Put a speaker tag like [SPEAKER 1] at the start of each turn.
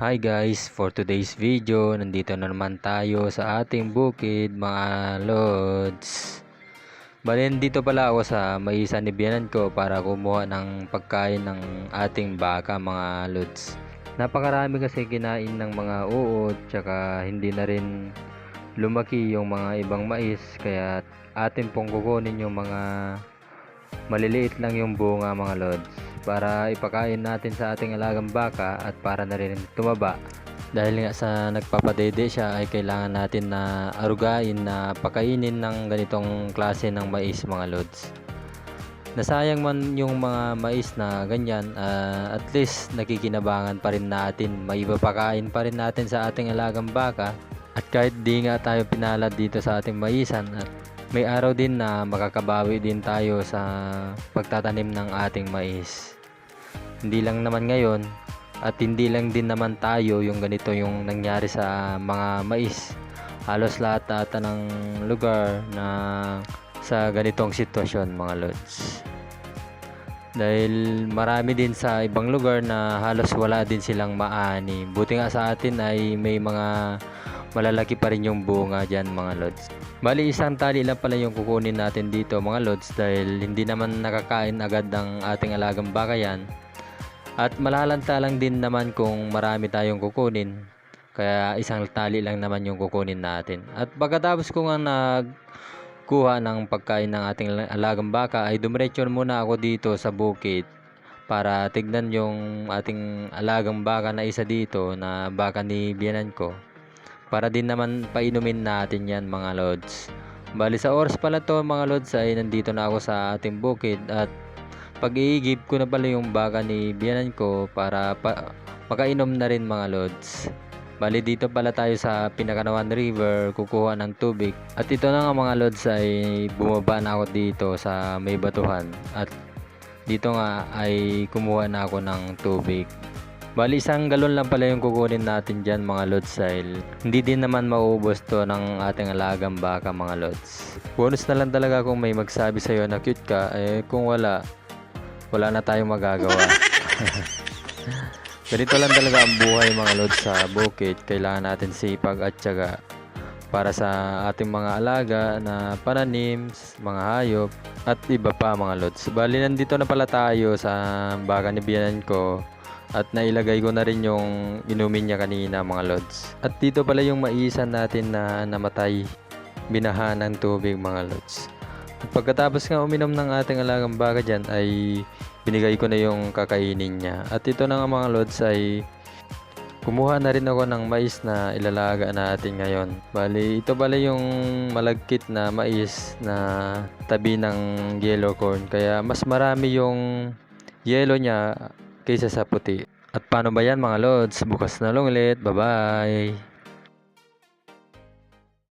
[SPEAKER 1] Hi guys, for today's video, nandito na naman tayo sa ating bukid mga lods. Bali, nandito pala ako sa may sanibiyanan ko para kumuha ng pagkain ng ating baka mga lods. Napakarami kasi kinain ng mga uod, tsaka hindi na rin lumaki yung mga ibang mais, kaya atin pong kukunin yung mga maliliit lang yung bunga mga lods para ipakain natin sa ating alagang baka at para na rin tumaba. Dahil nga sa nagpapadede siya ay kailangan natin na arugain na pakainin ng ganitong klase ng mais mga lods. Nasayang man yung mga mais na ganyan, at least nakikinabangan pa rin natin, may ipapakain pa rin natin sa ating alagang baka. At kahit di nga tayo pinalad dito sa ating maisan, at may araw din na makakabawi din tayo sa pagtatanim ng ating mais. Hindi lang naman ngayon at hindi lang din naman tayo yung ganito yung nangyari sa mga mais. Halos lahat ata ng lugar na sa ganitong sitwasyon mga lods. Dahil marami din sa ibang lugar na halos wala din silang maani. Buti nga sa atin ay may mga malalaki pa rin yung bunga dyan mga lods. Bali, isang tali lang pala yung kukunin natin dito mga lods, dahil hindi naman nakakain agad ng ating alagang baka yan. At malalanta lang din naman kung marami tayong kukunin, kaya isang tali lang naman yung kukunin natin. At pagkatapos ko nga nagkuha ng pagkain ng ating alagang baka ay dumiretso muna ako dito sa bukid para tignan yung ating alagang baka na isa dito na baka ni biyanan ko, para din naman painumin natin yan mga lods. Bali sa oras pala to mga lods ay nandito na ako sa ating bukid at pag-iigib ko na pala yung baka ni biyanan ko para makainom na rin mga lods. Bali dito pala tayo sa Pinakanawan River kukuha ng tubig. At ito na nga mga lods ay bumaba na ako dito sa may batuhan. At dito nga ay kumuha na ako ng tubig. Bali isang galon lang pala yung kukunin natin dyan mga lods, dahil hindi din naman mauubos to ng ating alagang baka mga lods. Bonus na lang talaga kung may magsabi sa'yo na cute ka, kung wala na tayong magagawa. Ganito lang talaga ang buhay mga lods sa bukid. Kailangan natin sipag at tiyaga para sa ating mga alaga na pananim, mga hayop at iba pa mga lods. Bali nandito na pala tayo sa baka ni biyanan ko. At nailagay ko na rin yung inumin niya kanina mga lods. At dito pala yung maisan natin na namatay, binaha ng tubig mga lods. At pagkatapos nga uminom ng ating alagang baka dyan ay binigay ko na yung kakainin niya. At ito na nga mga lods ay kumuha na rin ako ng mais na ilalaga natin ngayon. Bali ito pala yung malagkit na mais na tabi ng yellow corn. Kaya mas marami yung yellow niya kaysa sa puti. At paano ba yan mga lods? Bukas na lang ulit. Bye bye!